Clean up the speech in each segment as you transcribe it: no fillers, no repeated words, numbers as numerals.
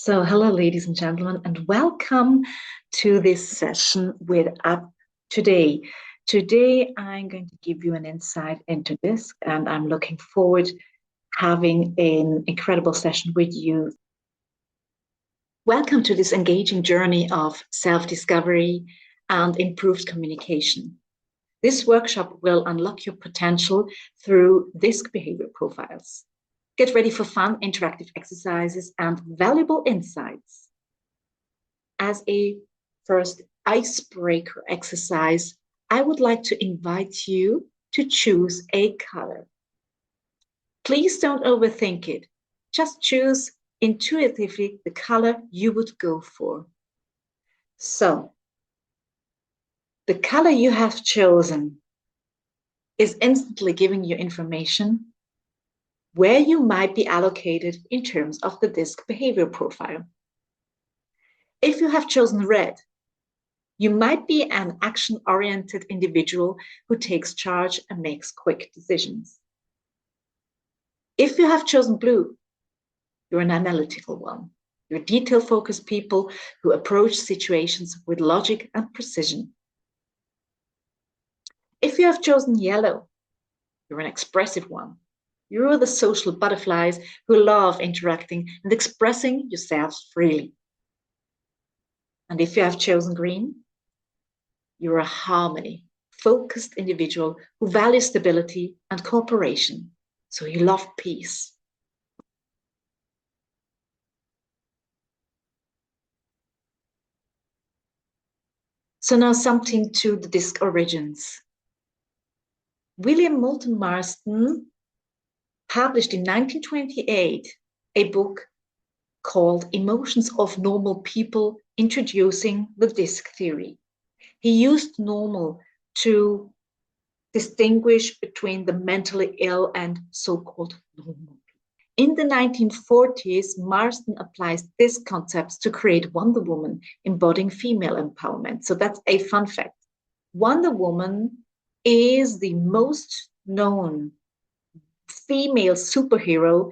So, hello, ladies and gentlemen, and welcome to this session with Up Today. Today, I'm going to give you an insight into DISG, and I'm looking forward having an incredible session with you. Welcome to this engaging journey of self-discovery and improved communication. This workshop will unlock your potential through DISG behavior profiles. Get ready for fun, interactive exercises and valuable insights. As a first icebreaker exercise, I would like to invite you to choose a color. Please don't overthink it. Just choose intuitively the color you would go for. So, the color you have chosen is instantly giving you information where you might be allocated in terms of the DISG behavior profile. If you have chosen red, you might be an action-oriented individual who takes charge and makes quick decisions. If you have chosen blue, you're an analytical one. You're detail-focused people who approach situations with logic and precision. If you have chosen yellow, you're an expressive one. You're the social butterflies who love interacting and expressing yourselves freely. And if you have chosen green, you're a harmony-focused individual who values stability and cooperation. So you love peace. So now something to the DISG origins. William Moulton Marston published in 1928 a book called Emotions of Normal People, Introducing the DISG Theory. He used normal to distinguish between the mentally ill and so-called normal. In the 1940s, Marston applies these concepts to create Wonder Woman, embodying female empowerment. So that's a fun fact. Wonder Woman is the most known female superhero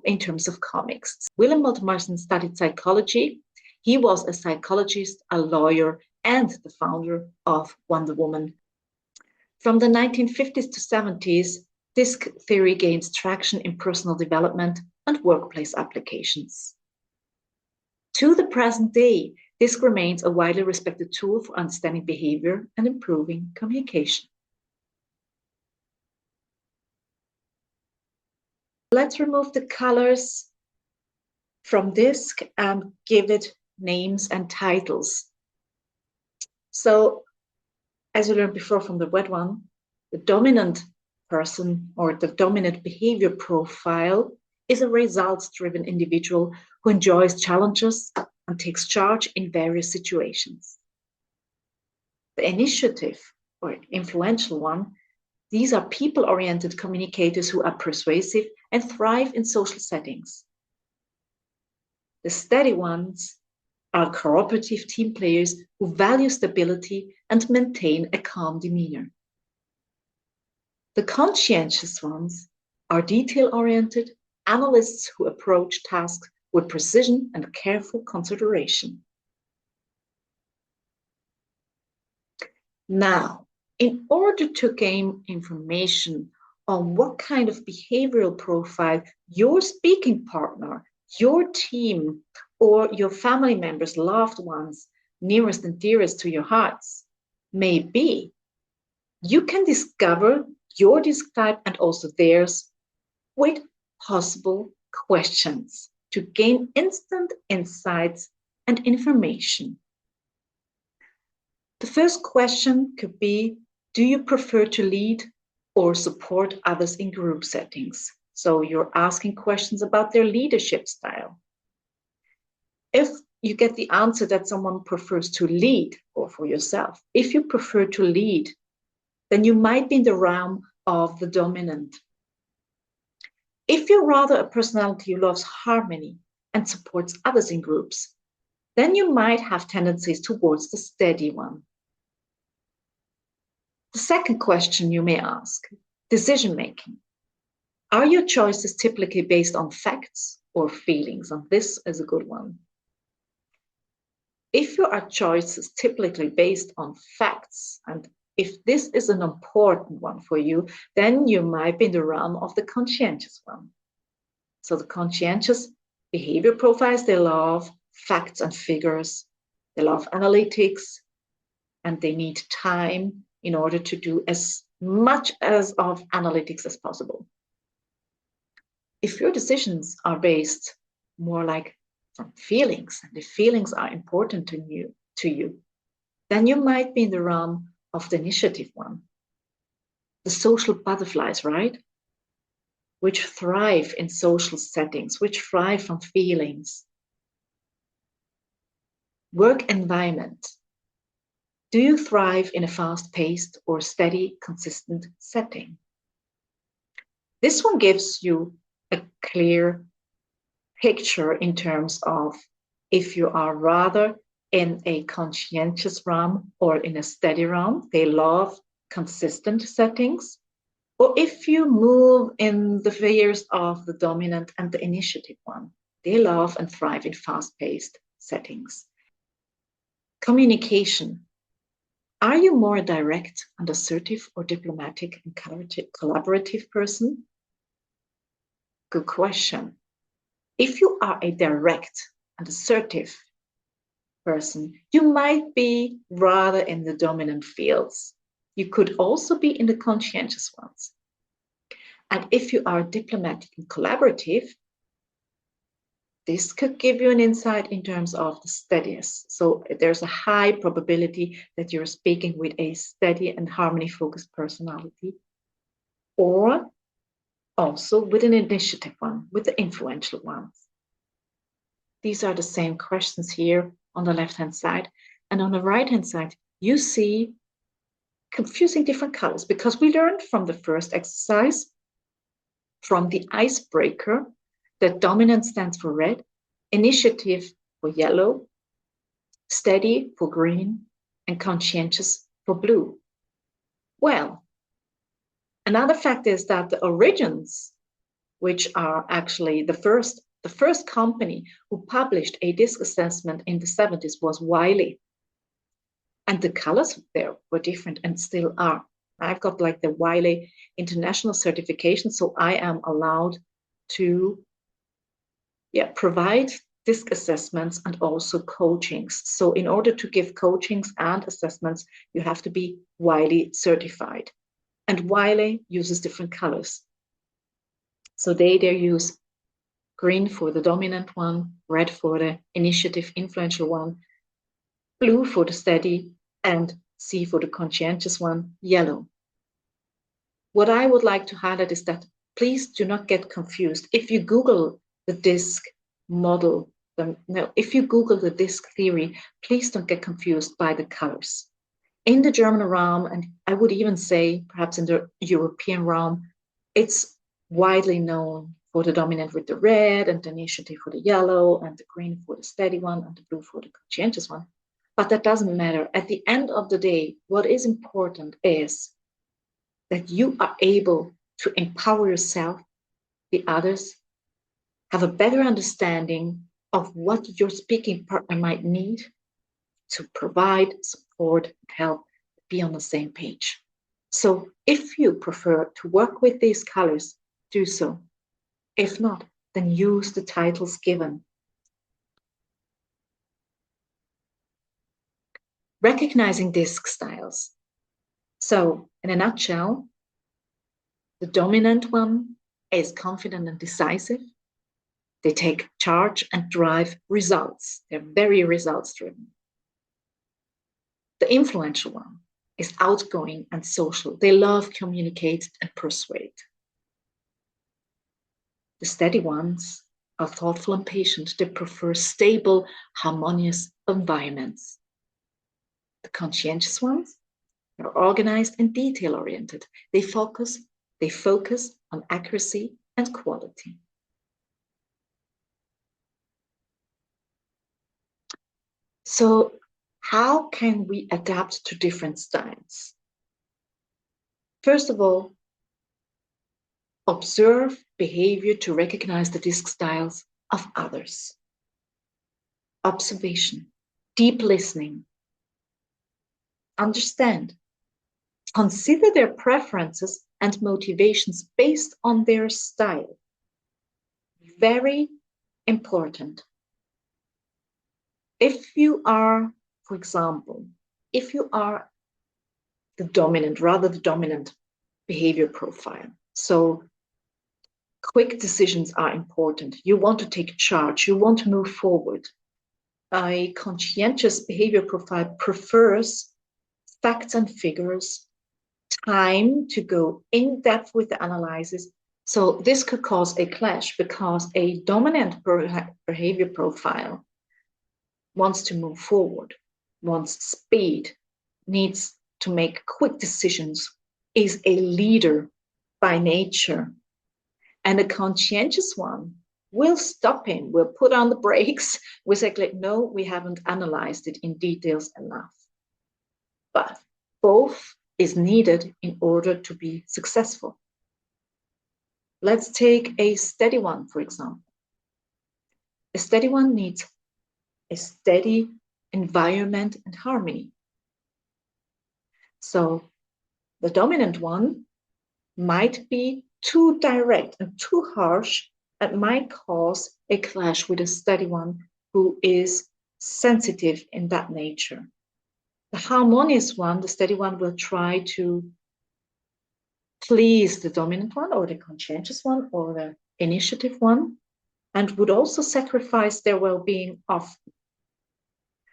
in terms of comics. William Moulton Marston studied psychology. He was a psychologist, a lawyer, and the founder of Wonder Woman. From the 1950s to 70s, DISG theory gains traction in personal development and workplace applications. To the present day, DISG remains a widely respected tool for understanding behavior and improving communication. Let's remove the colors from DISG and give it names and titles. So, as you learned before from the red one, the dominant person or the dominant behavior profile is a results-driven individual who enjoys challenges and takes charge in various situations. The initiative or influential one, these are people-oriented communicators who are persuasive and thrive in social settings. The steady ones are cooperative team players who value stability and maintain a calm demeanor. The conscientious ones are detail-oriented analysts who approach tasks with precision and careful consideration. Now, in order to gain information on what kind of behavioral profile your speaking partner, your team, or your family members, loved ones, nearest and dearest to your hearts may be, you can discover your DISG type and also theirs with possible questions to gain instant insights and information. The first question could be, do you prefer to lead or support others in group settings? So you're asking questions about their leadership style. If you get the answer that someone prefers to lead, or for yourself, if you prefer to lead, then you might be in the realm of the dominant. If you're rather a personality who loves harmony and supports others in groups, then you might have tendencies towards the steady one. The second question you may ask, decision-making. Are your choices typically based on facts or feelings? And this is a good one. If your choice is typically based on facts, and if this is an important one for you, then you might be in the realm of the conscientious one. So the conscientious behavior profiles, they love facts and figures, they love analytics, and they need time in order to do as much as of analytics as possible. If your decisions are based more like from feelings, and the feelings are important to you, then you might be in the realm of the initiative one. The social butterflies, right? Which thrive in social settings, which thrive from feelings. Work environment. Do you thrive in a fast-paced or steady, consistent setting? This one gives you a clear picture in terms of if you are rather in a conscientious realm or in a steady realm. They love consistent settings. Or if you move in the spheres of the dominant and the initiative one, they love and thrive in fast-paced settings. Communication. Are you more direct and assertive or diplomatic and collaborative person? Good question. If you are a direct and assertive person, you might be rather in the dominant fields. You could also be in the conscientious ones. And if you are diplomatic and collaborative, this could give you an insight in terms of the steadiness. So there's a high probability that you're speaking with a steady and harmony-focused personality, or also with an initiative one, with the influential ones. These are the same questions here on the left-hand side. And on the right-hand side, you see confusing different colors, because we learned from the first exercise, from the icebreaker, that dominant stands for red, initiative for yellow, steady for green, and conscientious for blue. Well, another fact is that the origins, which are actually the first company who published a DISC assessment in the 70s was Wiley. And the colors there were different and still are. I've got like the Wiley international certification, so I am allowed to provide DISC assessments and also coachings. So in order to give coachings and assessments, you have to be Wiley certified. And Wiley uses different colors. So they use green for the dominant one, red for the initiative influential one, blue for the steady, and C for the conscientious one, yellow. What I would like to highlight is that please do not get confused. If you Google the DISC model, if you Google the DISC theory, please don't get confused by the colors. In the German realm, and I would even say perhaps in the European realm, it's widely known for the dominant with the red, and the initiative for the yellow, and the green for the steady one, and the blue for the conscientious one. But that doesn't matter. At the end of the day, what is important is that you are able to empower yourself, the others, have a better understanding of what your speaking partner might need to provide support, help, be on the same page. So if you prefer to work with these colors, do so. If not, then use the titles given. Recognizing DISC styles. So in a nutshell, the dominant one is confident and decisive. They take charge and drive results. They're very results driven. The influential one is outgoing and social. They love, communicate, and persuade. The steady ones are thoughtful and patient. They prefer stable, harmonious environments. The conscientious ones are organized and detail-oriented. They focus on accuracy and quality. So how can we adapt to different styles? First of all, observe behavior to recognize the DISC styles of others, observation, deep listening, understand, consider their preferences and motivations based on their style. Very important. If you are, for example, if you are the dominant behavior profile, so quick decisions are important. You want to take charge, you want to move forward. A conscientious behavior profile prefers facts and figures, time to go in depth with the analysis. So this could cause a clash because a dominant behavior profile wants to move forward, wants speed, needs to make quick decisions, is a leader by nature. And a conscientious one will stop him, will put on the brakes, will say, no, we haven't analyzed it in details enough. But both is needed in order to be successful. Let's take a steady one, for example. A steady one needs a steady environment and harmony. So the dominant one might be too direct and too harsh and might cause a clash with a steady one who is sensitive in that nature. The harmonious one, the steady one, will try to please the dominant one or the conscientious one or the initiative one, and would also sacrifice their well-being often.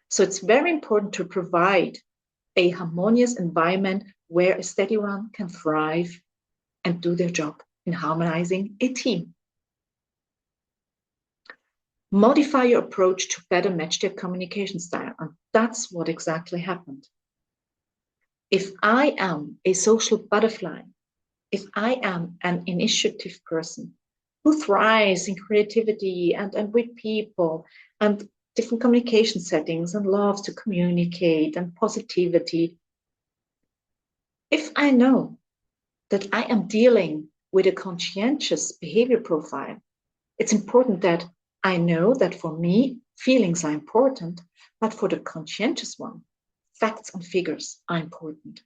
So it's very important to provide a harmonious environment where a steady one can thrive and do their job in harmonizing a team. Modify your approach to better match their communication style, and that's what exactly happened. If I am a social butterfly, if I am an initiative person who thrives in creativity and with people and different communication settings and loves to communicate and positivity, if I know that I am dealing with a conscientious behavior profile, it's important that I know that for me, feelings are important, but for the conscientious one, facts and figures are important.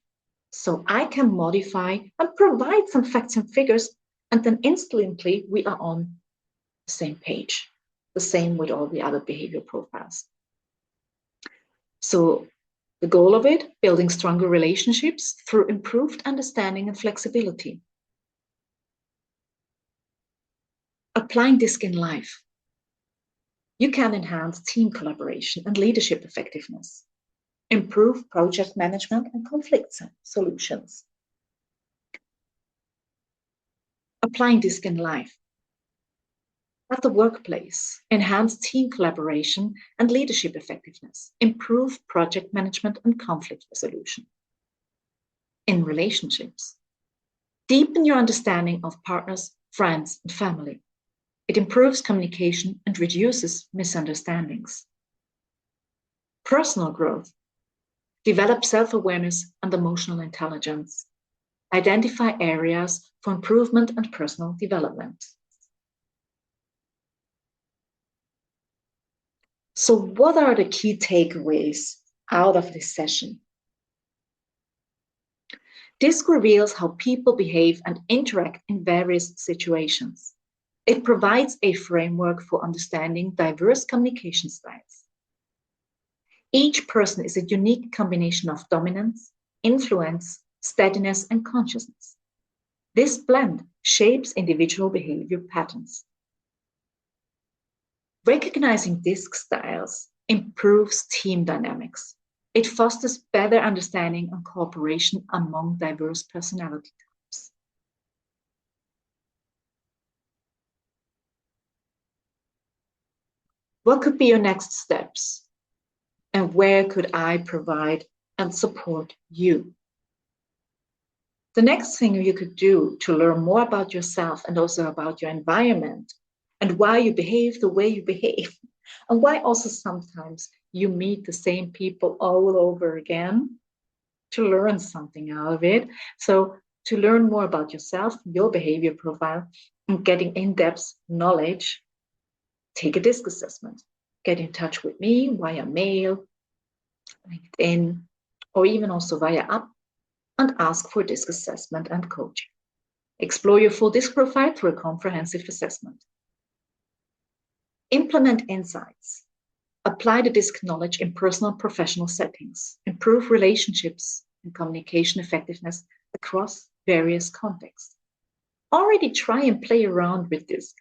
So I can modify and provide some facts and figures, and then instantly we are on the same page. The same with all the other behavior profiles. So the goal of it, building stronger relationships through improved understanding and flexibility. Applying DISG in life. You can enhance team collaboration and leadership effectiveness, improve project management and conflict solutions. Applying DISG in life. At the workplace, enhance team collaboration and leadership effectiveness, improve project management and conflict resolution. In relationships, deepen your understanding of partners, friends, and family. It improves communication and reduces misunderstandings. Personal growth. Develop self-awareness and emotional intelligence. Identify areas for improvement and personal development. So what are the key takeaways out of this session? DISG reveals how people behave and interact in various situations. It provides a framework for understanding diverse communication styles. Each person is a unique combination of dominance, influence, steadiness, and consciousness. This blend shapes individual behavior patterns. Recognizing DISG styles improves team dynamics. It fosters better understanding and cooperation among diverse personality types. What could be your next steps? And where could I provide and support you? The next thing you could do to learn more about yourself and also about your environment and why you behave the way you behave, and why also sometimes you meet the same people all over again, to learn something out of it. So to learn more about yourself, your behavior profile, and getting in-depth knowledge, take a DISC assessment. Get in touch with me via mail, LinkedIn, or even also via app and ask for DISC assessment and coaching. Explore your full DISC profile through a comprehensive assessment. Implement insights. Apply the DISC knowledge in personal and professional settings. Improve relationships and communication effectiveness across various contexts. Already try and play around with DISC.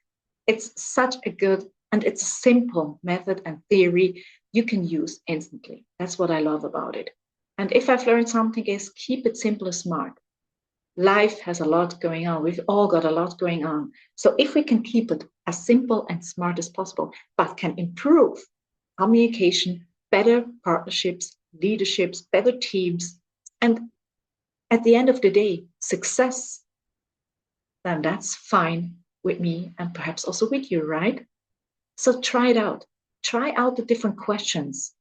It's such a good and it's a simple method and theory you can use instantly. That's what I love about it. And if I've learned something is keep it simple and smart. Life has a lot going on. We've all got a lot going on. So if we can keep it as simple and smart as possible, but can improve communication, better partnerships, leaderships, better teams, and at the end of the day, success, then that's fine with me and perhaps also with you, right? So try it out. Try out the different questions.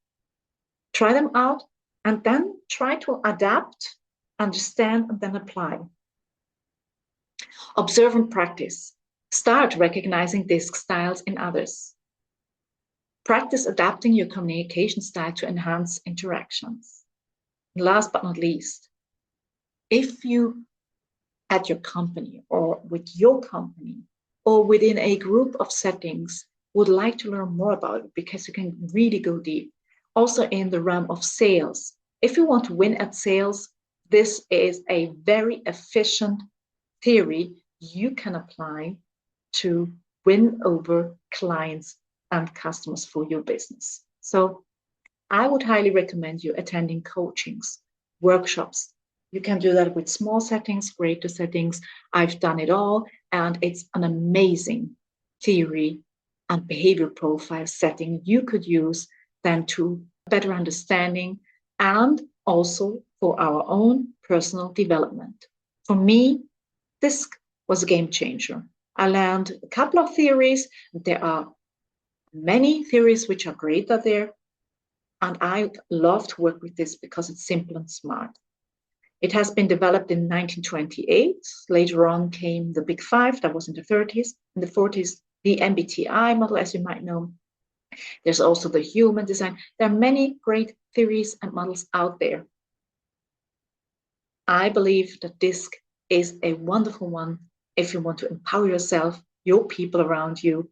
Try them out and then try to adapt, understand, and then apply. Observe and practice. Start recognizing DISC styles in others. Practice adapting your communication style to enhance interactions. And last but not least, if you at your company or with your company or within a group of settings would like to learn more about it because you can really go deep. Also in the realm of sales. If you want to win at sales, this is a very efficient theory you can apply to win over clients and customers for your business. So I would highly recommend you attending coachings, workshops. You can do that with small settings, greater settings. I've done it all, and it's an amazing theory and behavior profile setting you could use then to better understanding and also for our own personal development. For me, this was a game changer. I learned a couple of theories. There are many theories which are great out there, and I love to work with this because it's simple and smart. It has been developed in 1928. Later on came the Big Five, that was in the 30s. In the 40s, the MBTI model, as you might know. There's also the human design. There are many great theories and models out there. I believe that DISC is a wonderful one if you want to empower yourself, your people around you.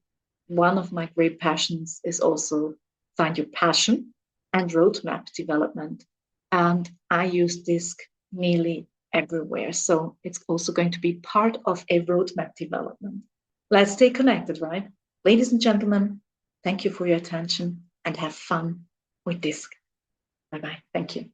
One of my great passions is also find your passion and roadmap development. And I use DISC nearly everywhere. So it's also going to be part of a roadmap development. Let's stay connected, right? Ladies and gentlemen, thank you for your attention and have fun with DISC. Bye-bye. Thank you.